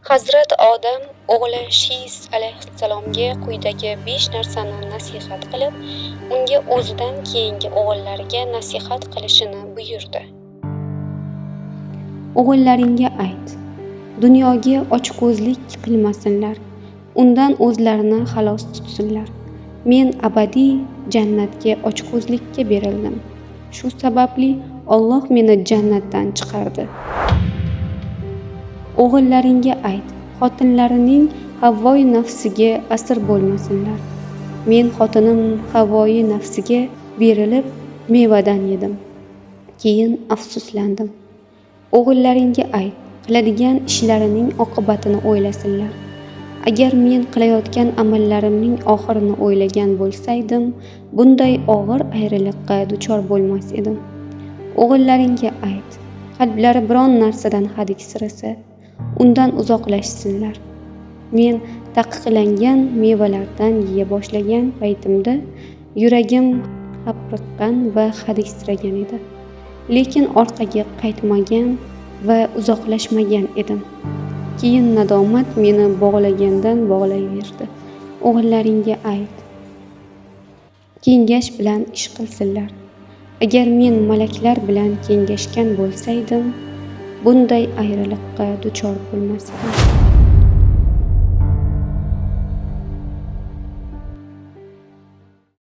Hazrat Odam o'g'li Shis alayhissalomga quyidagi 5 narsani nasihat qilib, unga o'zidan keyingi o'g'illariga nasihat qilishini buyurdi. O'g'illaringga ayt, dunyoga ochko'zlik qilmasinlar, undan o'zlarini xalos tutsinlar. Men abadiy jannatga ochko'zlikka berildim. Shu sababli Alloh meni jannatdan chiqardi. O'g'illaringga ayt, xotinlarining Havvoyi nafsiga asir bo'lmasinlar. Men xotinim Havvoyi nafsiga berilib mevadan yedim. Keyin afsuslandim. O'g'illaringga ayt, qiladigan ishlarining oqibatini o'ylasinlar. Agar men qilayotgan amallarimning oxirini o'ylagan bo'lsaydim, bunday og'ir ayriliqqa duchor bo'lmas edim. O'g'illaringga ayt, qalblari biron narsadan hadiksirasa, undan uzoqlashsinlar. Men taqiqlangan mevalardan yeya boshlagan paytimda yuragim hapriqqan va hadiksiragan edi. Lekin orqaga qaytmagan va uzoqlashmagan edim. Keyin nadomat meni bog'lagandan bog'layverdi. O'g'illaringga ayt, kengash bilan ish qilsinlar. Agar men malaklar bilan kengashgan bo'lsaydim, bunday ayriliqqa duchor bo'lmas edim.